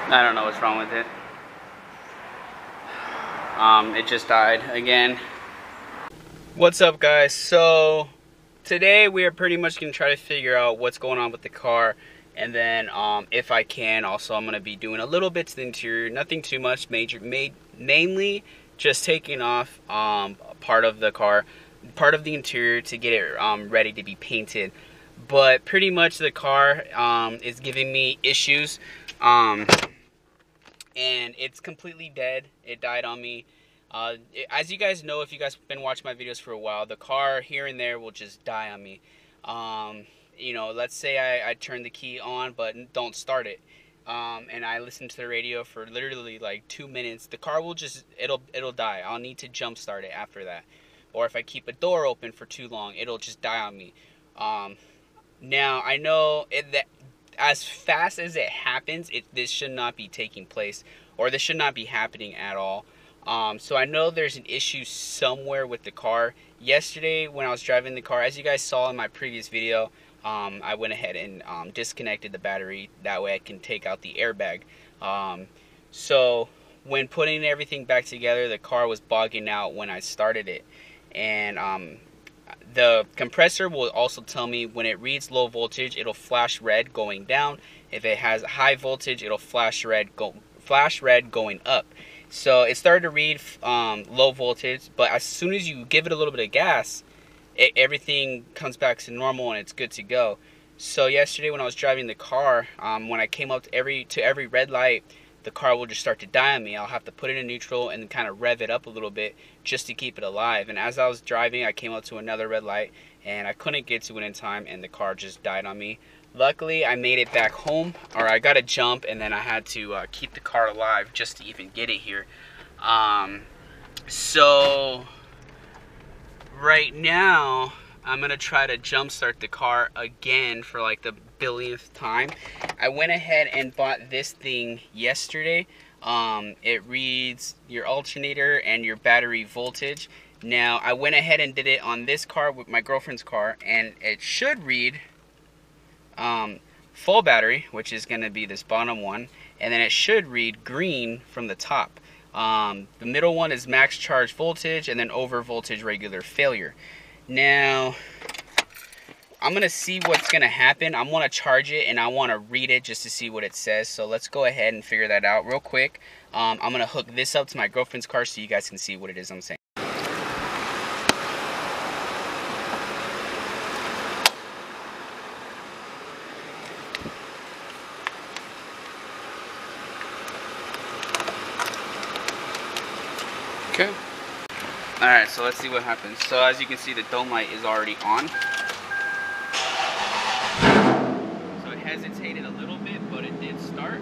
I don't know what's wrong with it. It just died again. What's up, guys? So today we are pretty much gonna try to figure out what's going on with the car, and then if I can, also I'm gonna be doing a little bit to the interior, nothing too much major, mainly just taking off part of the car, part of the interior to get it ready to be painted. But pretty much the car is giving me issues, and it's completely dead. It died on me. As you guys know, if you guys have been watching my videos for a while, the car here and there will just die on me. You know, let's say I turn the key on but don't start it, and I listen to the radio for literally like 2 minutes, the car will just, it'll die. I'll need to jump start it after that. Or if I keep a door open for too long, it'll just die on me. Now I know that as fast as it happens, this should not be taking place, or this should not be happening at all. So I know there's an issue somewhere with the car. Yesterday when I was driving the car, as you guys saw in my previous video, I went ahead and disconnected the battery. That way I can take out the airbag. So when putting everything back together, the car was bogging out when I started it. And the compressor will also tell me when it reads low voltage, it'll flash red going down. If it has high voltage, it'll flash red going up. So it started to read low voltage, but as soon as you give it a little bit of gas, everything comes back to normal and it's good to go. So yesterday when I was driving the car, when I came up to every red light, the car will just start to die on me. I'll have to put it in neutral and kind of rev it up a little bit just to keep it alive. And as I was driving, I came up to another red light and I couldn't get to it in time, and the car just died on me. Luckily, I made it back home, or I got a jump, and then I had to keep the car alive just to even get it here. So right now, I'm gonna try to jump start the car again for like the billionth time. I went ahead and bought this thing yesterday. It reads your alternator and your battery voltage. Now I went ahead and did it on this car with my girlfriend's car, and it should read full battery, which is going to be this bottom one, and then it should read green from the top. The middle one is max charge voltage, and then over voltage regular failure. Now I'm going to see what's going to happen. I want to charge it and I want to read it just to see what it says. So let's go ahead and figure that out real quick. I'm going to hook this up to my girlfriend's car so you guys can see what it is I'm saying. Okay. Alright, so let's see what happens. So as you can see, the dome light is already on. So it hesitated a little bit, but it did start.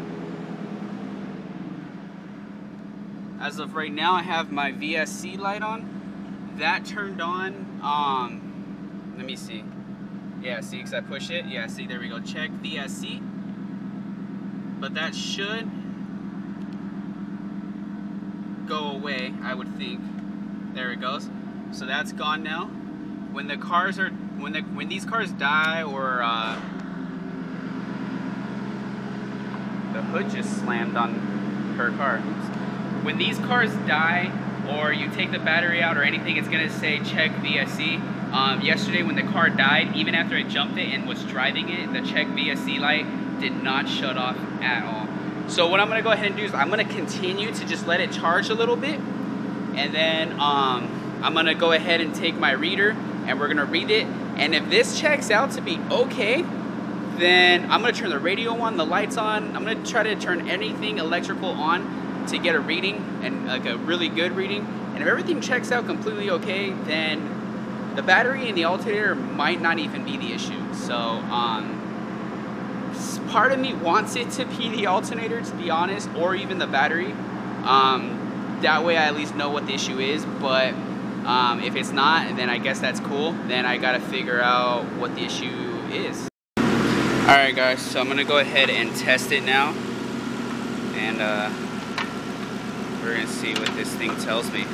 As of right now, I have my VSC light on. That turned on, let me see. Yeah, see, because I push it. Yeah, see, there we go. Check VSC. But that should go away, I would think. There it goes. So that's gone now. When the cars are, when these cars die, or the hood just slammed on her car. When these cars die, or you take the battery out or anything, it's gonna say check VSC. Yesterday when the car died, even after I jumped it and was driving it, the check VSC light did not shut off at all. So what I'm gonna go ahead and do is I'm gonna continue to just let it charge a little bit, and then I'm gonna go ahead and take my reader and we're gonna read it. And if this checks out to be okay, then I'm gonna turn the radio on, the lights on. I'm gonna try to turn anything electrical on to get a reading, and like a really good reading. And if everything checks out completely okay, then the battery and the alternator might not even be the issue. So part of me wants it to be the alternator, to be honest, or even the battery. That way I at least know what the issue is. But if it's not, then I guess that's cool. Then I gotta figure out what the issue is. Alright guys, so I'm gonna go ahead and test it now, and we're gonna see what this thing tells me.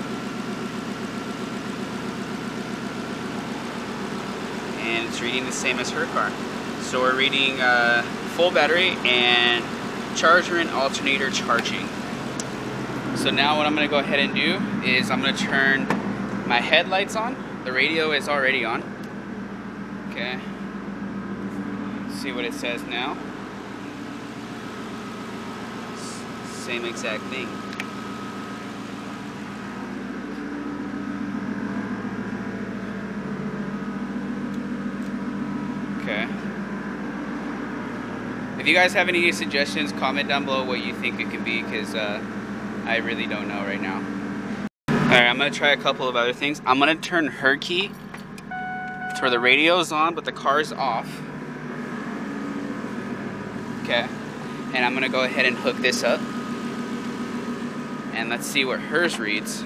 And it's reading the same as her car. So we're reading full battery and charger and alternator charging. So now what I'm going to go ahead and do is I'm going to turn my headlights on. The radio is already on. Okay. Let's see what it says now. Same exact thing. Okay. If you guys have any suggestions, comment down below what you think it can be, because I really don't know right now. Alright, I'm going to try a couple of other things. I'm going to turn her key to where the radio is on, but the car is off. Okay. And I'm going to go ahead and hook this up. And let's see what hers reads.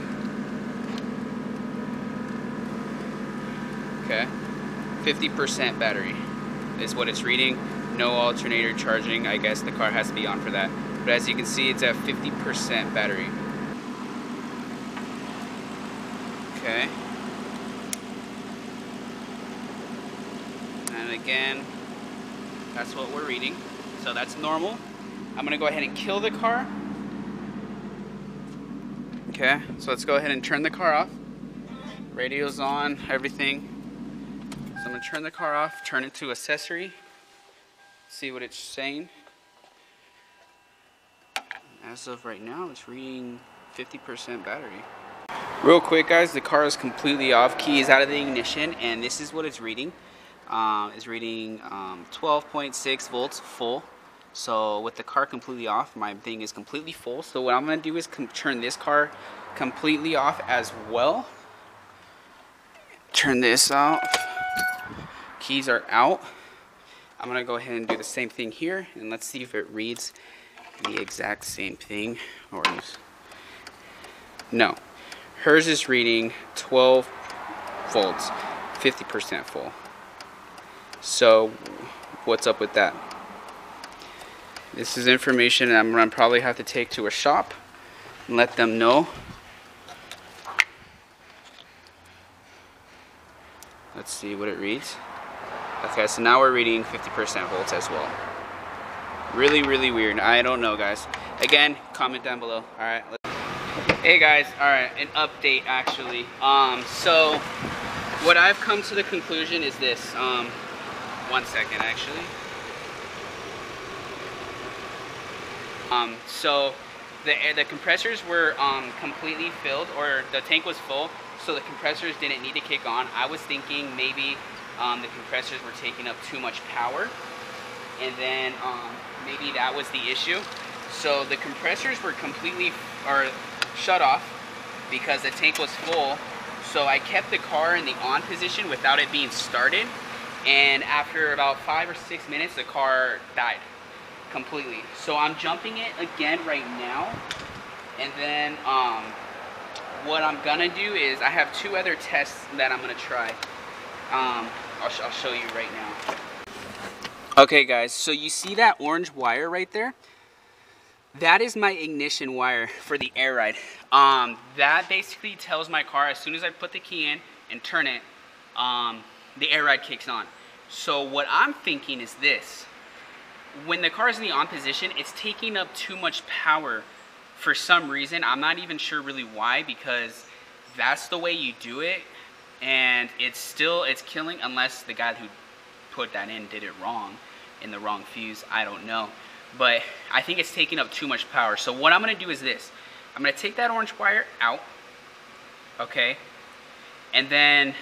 Okay. 50% battery is what it's reading. No alternator charging. I guess the car has to be on for that. But as you can see, it's at 50% battery. Okay. And again, that's what we're reading. So that's normal. I'm going to go ahead and kill the car. Okay, so let's go ahead and turn the car off. Radio's on, everything. So I'm going to turn the car off, turn it to accessory. See what it's saying. As of right now, it's reading 50% battery. Real quick, guys, the car is completely off. Key is out of the ignition, and this is what it's reading. It's reading 12.6 volts full. So with the car completely off, my thing is completely full. So what I'm going to do is turn this car completely off as well. Turn this off. Keys are out. I'm going to go ahead and do the same thing here, and let's see if it reads the exact same thing. Or no, hers is reading 12 volts, 50% full. So what's up with that? This is information I'm going to probably have to take to a shop and let them know. Let's see what it reads. Okay, so now we're reading 50% volts as well. Really, really weird. I don't know, guys. Again, comment down below. Alright. Hey guys, alright, an update actually. So what I've come to the conclusion is this. 1 second actually. So the compressors were completely filled, or the tank was full, so the compressors didn't need to kick on. I was thinking maybe the compressors were taking up too much power, and then maybe that was the issue. So the compressors were completely shut off because the tank was full. So I kept the car in the on position without it being started, and after about 5 or 6 minutes, the car died completely. So I'm jumping it again right now, and then what I'm gonna do is I have 2 other tests that I'm gonna try. I'll show you right now. Okay guys, so you see that orange wire right there? That is my ignition wire for the air ride. That basically tells my car as soon as I put the key in and turn it, the air ride kicks on. So what I'm thinking is this. When the car is in the on position, it's taking up too much power for some reason. I'm not even sure really why, because that's the way you do it, and it's killing, unless the guy who put that in did it wrong, in the wrong fuse. I don't know, but I think it's taking up too much power. So what I'm gonna do is this. I'm gonna take that orange wire out, okay, and then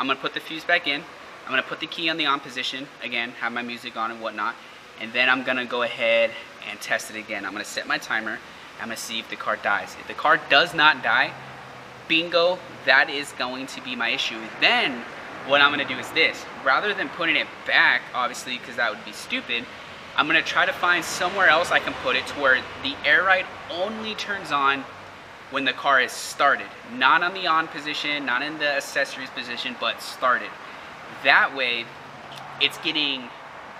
I'm gonna put the fuse back in. I'm gonna put the key on the on position again, have my music on and whatnot. And then I'm gonna go ahead and test it again. I'm gonna set my timer. I'm gonna see if the car dies. If the car does not die, bingo, that is going to be my issue. Then what I'm gonna do is this. Rather than putting it back, obviously, because that would be stupid, I'm gonna try to find somewhere else I can put it to where the air ride only turns on when the car is started. Not on the on position, not in the accessories position, but started. That way, it's getting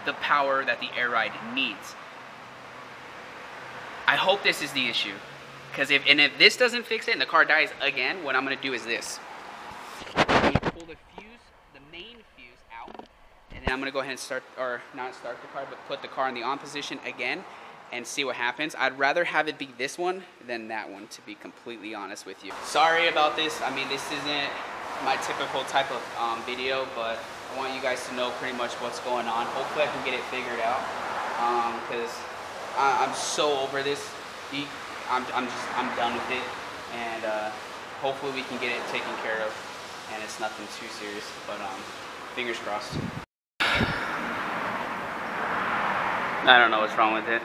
the power that the air ride needs. I hope this is the issue, because if this doesn't fix it and the car dies again, what I'm going to do is this. I'm going to pull the fuse, the main fuse out, and then I'm going to go ahead and start, or not start the car, but put the car in the on position again, and see what happens. I'd rather have it be this one than that one, to be completely honest with you. Sorry about this. I mean, this isn't my typical type of video, but I want you guys to know pretty much what's going on. Hopefully I can get it figured out, because I'm so over this. I'm done with it, and hopefully we can get it taken care of, and it's nothing too serious, but fingers crossed. I don't know what's wrong with it.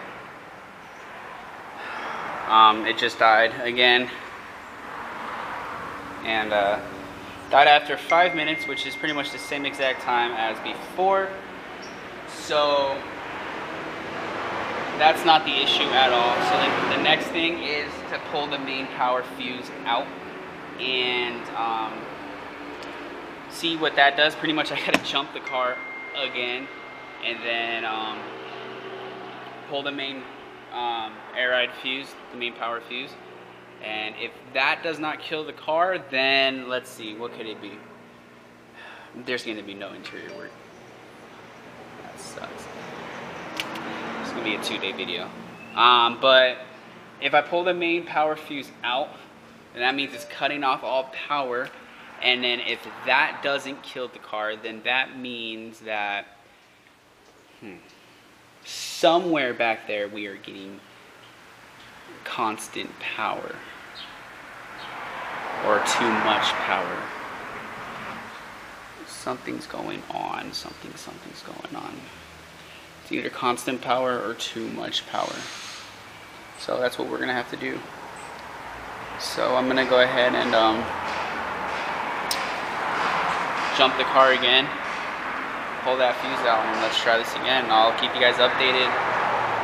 It just died again, and died after 5 minutes, which is pretty much the same exact time as before. So that's not the issue at all. So the next thing is to pull the main power fuse out and see what that does. Pretty much I gotta jump the car again, and then pull the main air ride fuse, the main power fuse. And if that does not kill the car, then let's see, what could it be? There's going to be no interior work. That sucks. It's going to be a 2-day video. But if I pull the main power fuse out, then that means it's cutting off all power. And then if that doesn't kill the car, then that means that somewhere back there we are getting constant power, or too much power. Something's going on. Something's going on. It's either constant power or too much power. So that's what we're gonna have to do. So I'm gonna go ahead and jump the car again, pull that fuse out, and let's try this again. I'll keep you guys updated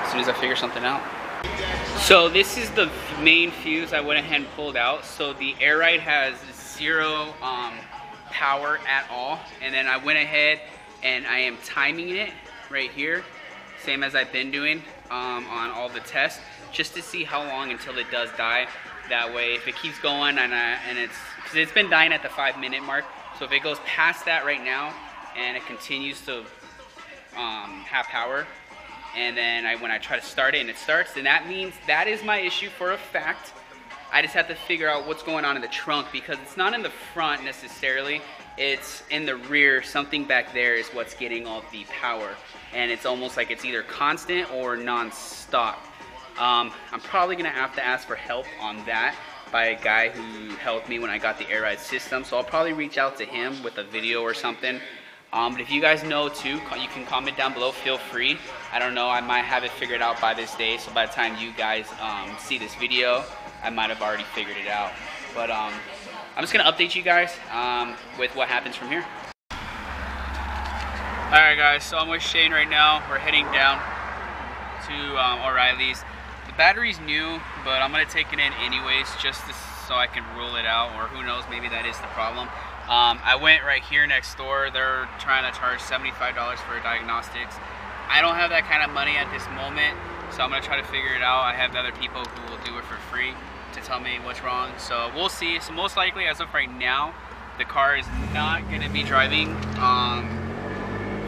as soon as I figure something out. So this is the main fuse I went ahead and pulled out. So the air ride has 0 power at all, and then I went ahead and I am timing it right here, same as I've been doing on all the tests, just to see how long until it does die. That way, if it keeps going and because it's been dying at the 5-minute mark, so if it goes past that right now and it continues to have power, and then when I try to start it and it starts, then that means that is my issue for a fact. I just have to figure out what's going on in the trunk, because it's not in the front necessarily, it's in the rear. Something back there is what's getting all the power, and it's almost like it's either constant or non-stop. I'm probably gonna have to ask for help on that by a guy who helped me when I got the air ride system, so I'll probably reach out to him with a video or something. But if you guys know too, you can comment down below, feel free. I don't know, I might have it figured out by this day, so by the time you guys see this video, I might have already figured it out. But I'm just gonna update you guys with what happens from here. Alright guys, so I'm with Shane right now. We're heading down to O'Reilly's. The battery's new, but I'm gonna take it in anyways, just so I can rule it out, or who knows, maybe that is the problem. I went right here next door. They're trying to charge $75 for diagnostics. I don't have that kind of money at this moment, so I'm gonna try to figure it out. I have other people who will do it for free to tell me what's wrong, so we'll see. So most likely, as of right now, the car is not gonna be driving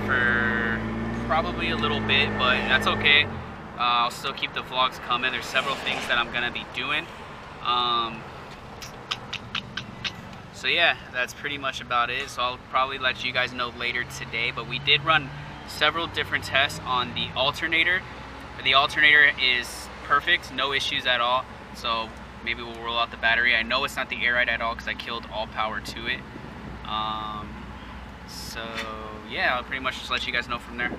for probably a little bit, but that's okay. I'll still keep the vlogs coming. There's several things that I'm gonna be doing. So yeah, that's pretty much about it. So I'll probably let you guys know later today, but we did run several different tests on the alternator. The alternator is perfect, no issues at all. So maybe we'll roll out the battery. I know it's not the air ride at all because I killed all power to it. So yeah, I'll pretty much just let you guys know from there.